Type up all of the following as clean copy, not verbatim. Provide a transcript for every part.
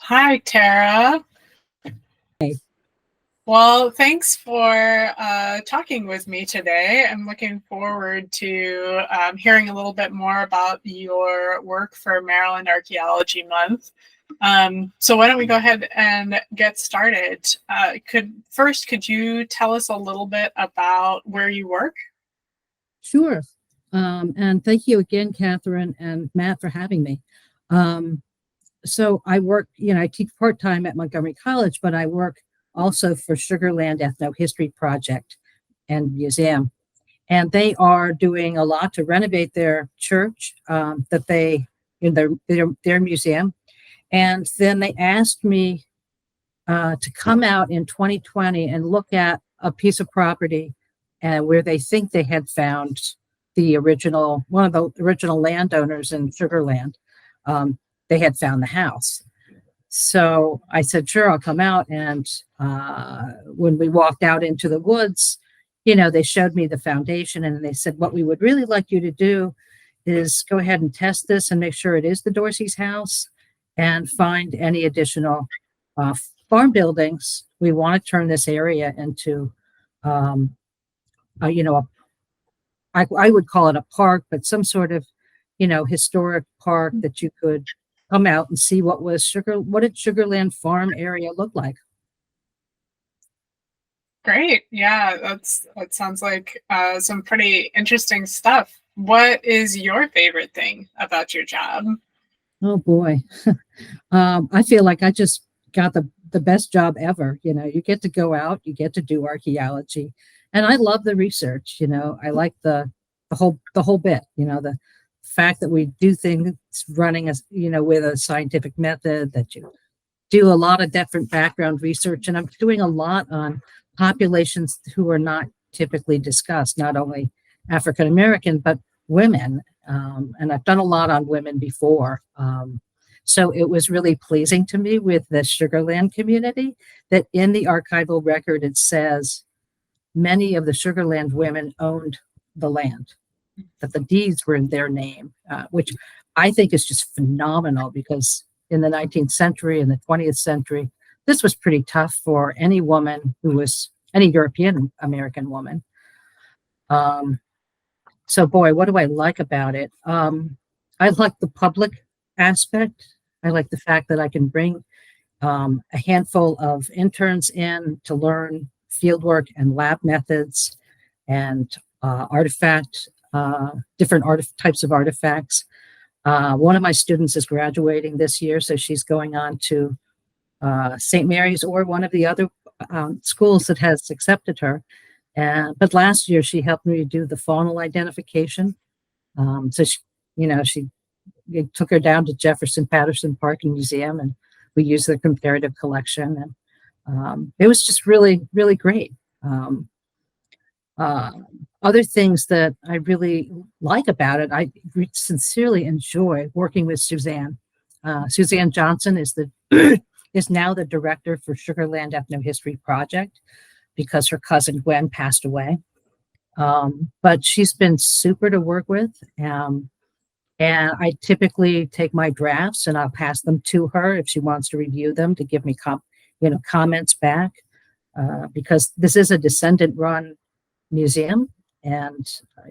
Hi, Tara. Hey. Well, thanks for talking with me today. I'm looking forward to hearing a little bit more about your work for Maryland Archaeology Month. So why don't we go ahead and get started? Could you tell us a little bit about where you work? Sure. And thank you again, Catherine and Matt, for having me. So I work, I teach part-time at Montgomery College, but I work also for Sugarland Ethnohistory Project and Museum. And they are doing a lot to renovate their church that they, in their museum. And then they asked me to come out in 2020 and look at a piece of property where they think they had found one of the original landowners in Sugarland. They had found the house. So I said, sure, I'll come out. And when we walked out into the woods, they showed me the foundation and they said, what we would really like you to do is go ahead and test this and make sure it is the Dorsey's house and find any additional farm buildings. We want to turn this area into, I would call it a park, but some sort of, historic park that you could come out and see what did Sugarland Farm area look like. Great. Yeah, that sounds like some pretty interesting stuff. What is your favorite thing about your job? Oh boy. I feel like I just got the best job ever. You get to go out, you get to do archaeology, and I love the research. I like the whole bit. The fact that we do things running as with a scientific method, that you do a lot of different background research, and I'm doing a lot on populations who are not typically discussed, not only African American but women, and I've done a lot on women before. So it was really pleasing to me with the Sugarland community that in the archival record it says many of the Sugarland women owned the land, that the deeds were in their name, which I think is just phenomenal because in the 19th century and the 20th century, this was pretty tough for any woman any European American woman. So boy, what do I like about it? I like the public aspect. I like the fact that I can bring a handful of interns in to learn fieldwork and lab methods and different types of artifacts. One of my students is graduating this year, so she's going on to St. Mary's or one of the other schools that has accepted her. But last year she helped me do the faunal identification. So she took her down to Jefferson Patterson Park and Museum, and we used their comparative collection, and it was just really, really great. Other things that I really like about it, I sincerely enjoy working with Suzanne. Suzanne Johnson is is now the director for Sugarland Ethnohistory Project because her cousin Gwen passed away. But she's been super to work with. And I typically take my drafts and I'll pass them to her if she wants to review them to give me comments back, because this is a descendant-run museum, and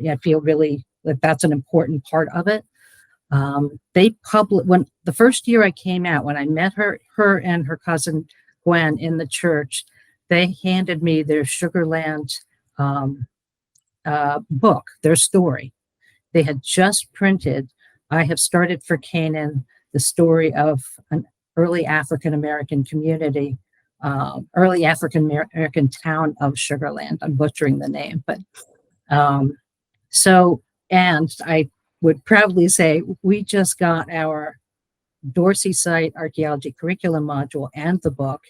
I feel really that that's an important part of it. When the first year I came out, when I met her and her cousin Gwen in the church, they handed me their Sugarland book, their story. They had just printed, I have started for Canaan, the story of an early African American community, early African American town of Sugarland. I'm butchering the name, but and I would proudly say we just got our Dorsey Site Archaeology Curriculum module and the book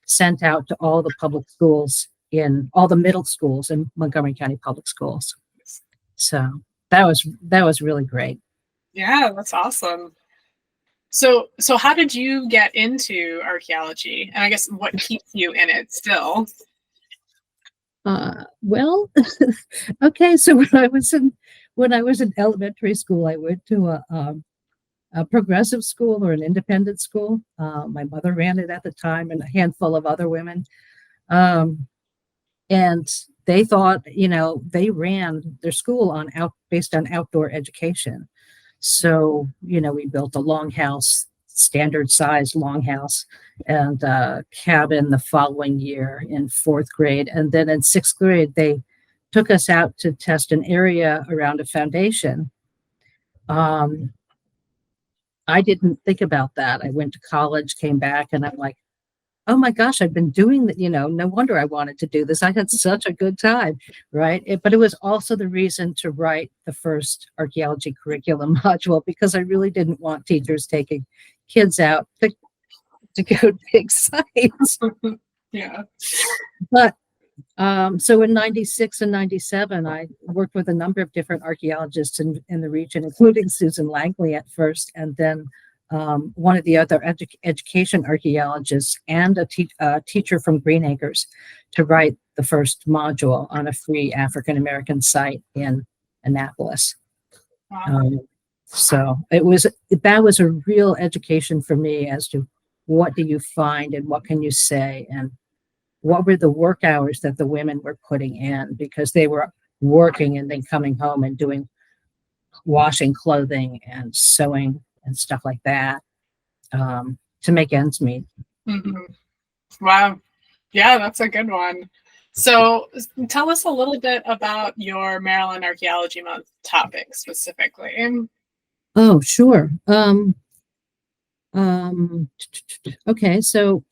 sent out to all the public schools in all the middle schools in Montgomery County Public Schools. So that was really great. Yeah, that's awesome. So how did you get into archaeology? And I guess what keeps you in it still? Well, okay. So when I was in elementary school, I went to a progressive school or an independent school. My mother ran it at the time, and a handful of other women. Um, and they thought, they ran their school based on outdoor education. So, we built a longhouse, standard size longhouse, and a cabin the following year in fourth grade. And then in sixth grade, they took us out to test an area around a foundation. I didn't think about that. I went to college, came back, and I'm like, oh my gosh, I've been doing that. No wonder I wanted to do this. I had such a good time, right? But it was also the reason to write the first archaeology curriculum module, because I really didn't want teachers taking kids out to go to big sites. Yeah. But so in 96 and 97, I worked with a number of different archaeologists in the region, including Susan Langley at first, and then one of the other education archaeologists and a teacher from Green Acres to write the first module on a free African-American site in Annapolis. Wow. So that was a real education for me as to what do you find and what can you say, and what were the work hours that the women were putting in, because they were working and then coming home and doing washing clothing and sewing and stuff like that to make ends meet. Mm-hmm. Wow. Yeah, that's a good one. So tell us a little bit about your Maryland Archaeology Month topic specifically. Oh, sure. Okay, so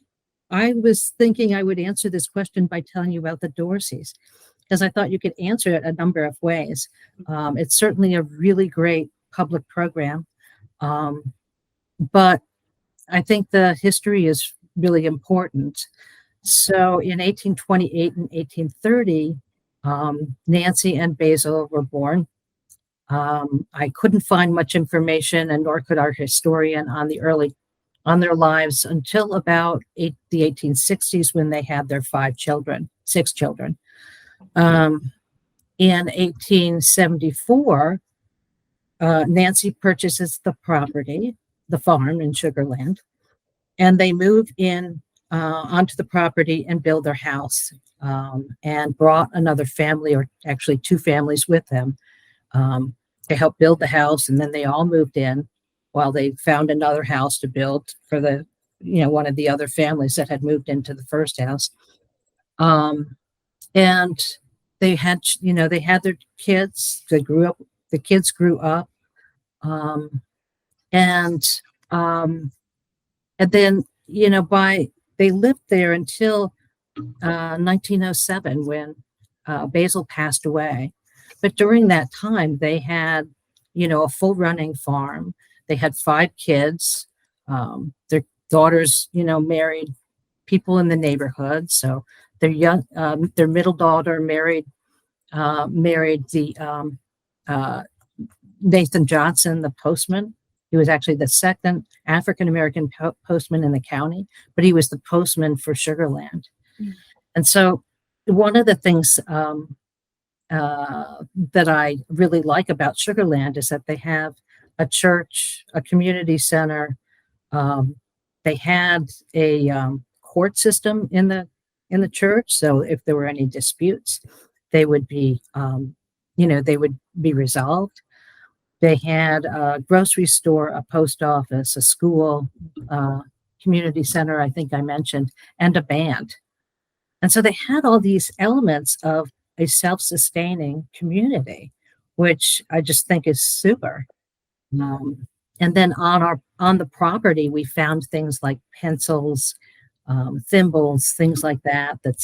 I was thinking I would answer this question by telling you about the Dorseys, because I thought you could answer it a number of ways. It's certainly a really great public program, but I think the history is really important. So in 1828 and 1830, Nancy and Basil were born. I couldn't find much information, and nor could our historian on their lives until about the 1860s, when they had their six children. In 1874, Nancy purchases the farm in Sugar Land, and they move in onto the property and build their house, and brought another family, or actually two families with them, to help build the house. And then they all moved in while they found another house to build for one of the other families that had moved into the first house. And they had their kids. The kids grew up. And then, they lived there until 1907, when Basil passed away. But during that time, they had, a full running farm. They had 5 kids. Their daughters, married people in the neighborhood. So their middle daughter married the Nathan Johnson, the postman. He was actually the second African-American postman in the county, but he was the postman for Sugar Land. Mm. And so one of the things that I really like about Sugar Land is that they have a church, a community center. They had a court system in the church, so if there were any disputes, they would be resolved. They had a grocery store, a post office, a school, community center, I think I mentioned, and a band. And so they had all these elements of a self-sustaining community, which I just think is super. And then on the property, we found things like pencils, thimbles, things like that that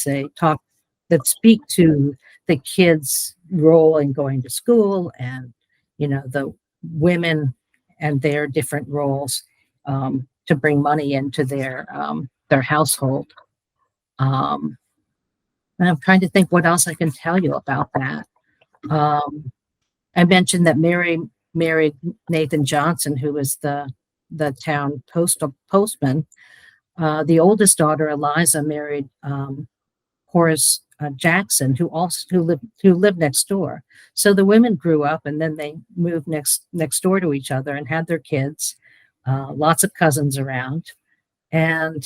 speak to the kids' role in going to school, and the women and their different roles to bring money into their household. And I'm trying to think what else I can tell you about that. I mentioned that Mary married Nathan Johnson, who was the town postman. The oldest daughter, Eliza, married Horace Jackson, who lived next door. So the women grew up, and then they moved next door to each other and had their kids. lots of cousins around. And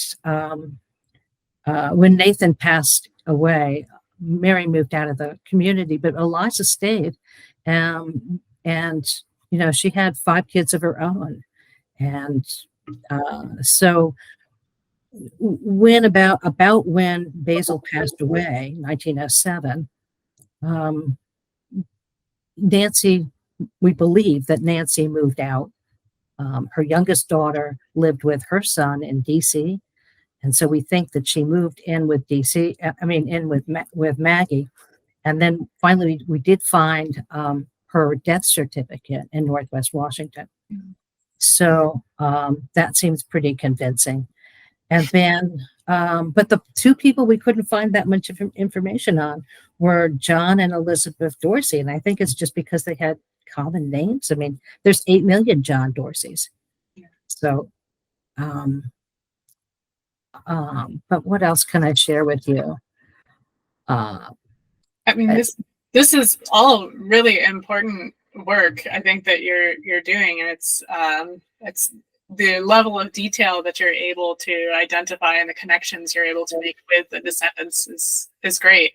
when Nathan passed away, Mary moved out of the community, but Eliza stayed. And, she had 5 kids of her own. And so about when Basil passed away, 1907, Nancy, we believe that Nancy moved out. Her youngest daughter lived with her son in DC. And so we think that she moved in with with Maggie. And then finally, we did find her death certificate in Northwest Washington. So that seems pretty convincing. And then, but the 2 people we couldn't find that much information on were John and Elizabeth Dorsey. And I think it's just because they had common names. I mean, there's 8 million John Dorseys. So, but what else can I share with you? I mean, this is all really important work, I think, that you're doing, and it's the level of detail that you're able to identify and the connections you're able to make with the descendants is great.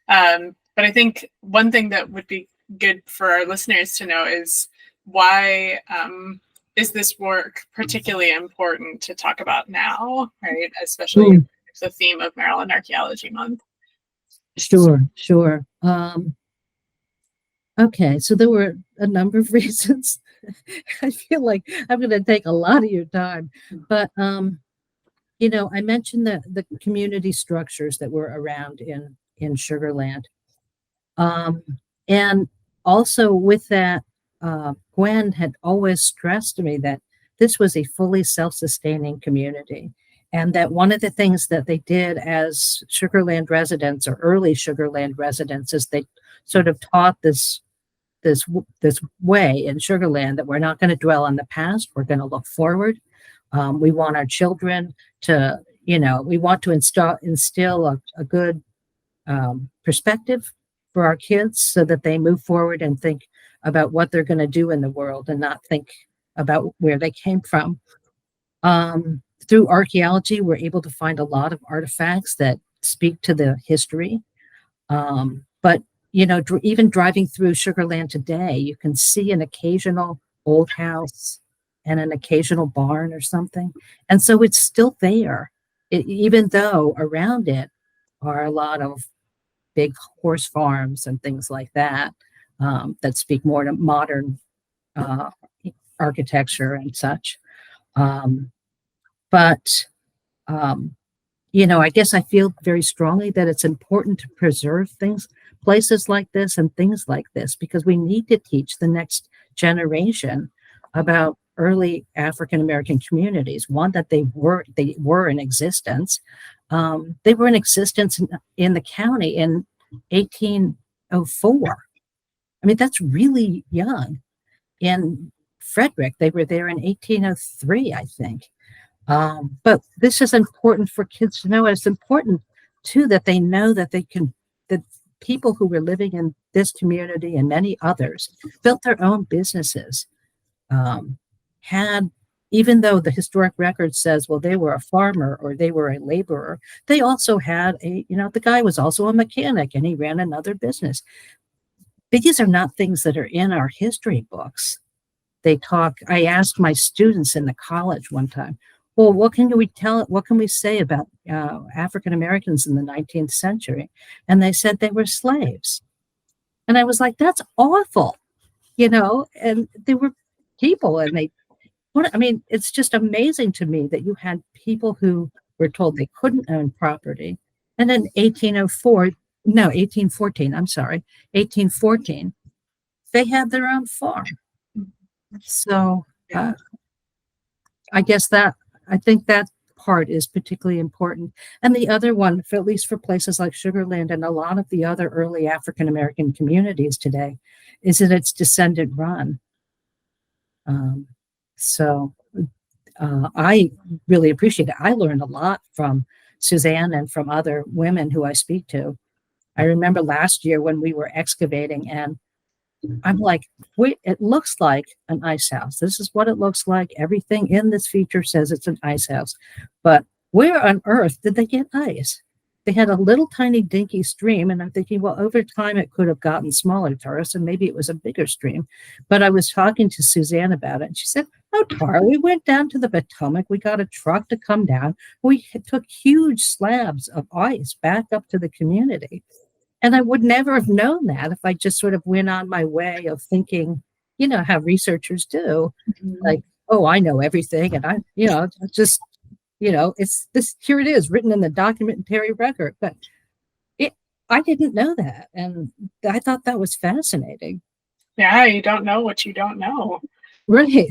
But I think one thing that would be good for our listeners to know is why is this work particularly important to talk about now, right? Especially the theme of Maryland Archaeology Month. Sure. Okay, so there were a number of reasons. I feel like I'm going to take a lot of your time, but I mentioned the community structures that were around in Sugar Land, and also with that, Gwen had always stressed to me that this was a fully self-sustaining community, and that one of the things that they did as Sugar Land residents or early Sugar Land residents is they sort of taught this way in Sugar Land that we're not going to dwell on the past. We're going to look forward. We want our children to, we want to instill a good perspective for our kids so that they move forward and think about what they're going to do in the world and not think about where they came from. Through archaeology, we're able to find a lot of artifacts that speak to the history. But even driving through Sugar Land today, you can see an occasional old house and an occasional barn or something. And so it's still there, even though around it are a lot of big horse farms and things like that, that speak more to modern architecture and such. I guess I feel very strongly that it's important to preserve places like this and things like this, because we need to teach the next generation about early African American communities. One, that they were in existence. They were in existence in the county in 1804. I mean, that's really young. In Frederick, they were there in 1803, I think. But this is important for kids to know. It's important too that they know that that people who were living in this community and many others built their own businesses. Even though the historic record says, well, they were a farmer or they were a laborer, they also had the guy was also a mechanic and he ran another business. These are not things that are in our history books. I asked my students in the college one time, well, what can we say about African Americans in the 19th century? And they said they were slaves. And I was like, that's awful, and they were people, and it's just amazing to me that you had people who were told they couldn't own property. And in 1814, they had their own farm. So I think that part is particularly important. And the other one, at least for places like Sugar Land and a lot of the other early African American communities today, is that it's descendant run. I really appreciate it. I learned a lot from Suzanne and from other women who I speak to. I remember last year when we were excavating, and I'm like, wait, it looks like an ice house. This is what it looks like. Everything in this feature says it's an ice house. But where on earth did they get ice? They had a little tiny dinky stream, and I'm thinking, well, over time it could have gotten smaller, Taurus, and maybe it was a bigger stream. But I was talking to Suzanne about it, and she said, "Oh, Tara, we went down to the Potomac. We got a truck to come down. We took huge slabs of ice back up to the community." And I would never have known that if I just sort of went on my way of thinking, how researchers do, like, oh, I know everything. And just, it's this, here it is written in the documentary record. But it, I didn't know that. And I thought that was fascinating. Yeah, you don't know what you don't know. Right.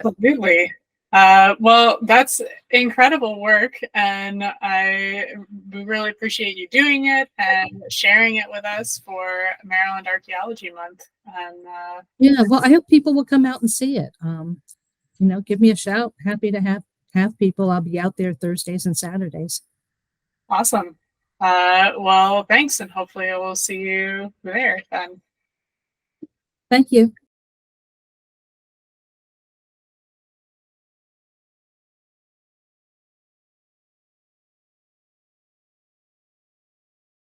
Absolutely. Well, that's incredible work, and I really appreciate you doing it and sharing it with us for Maryland Archaeology Month. And Yeah, well, I hope people will come out and see it. Give me a shout. Happy to have people. I'll be out there Thursdays and Saturdays. awesome. Well, thanks, and hopefully we'll see you there then. Thank you.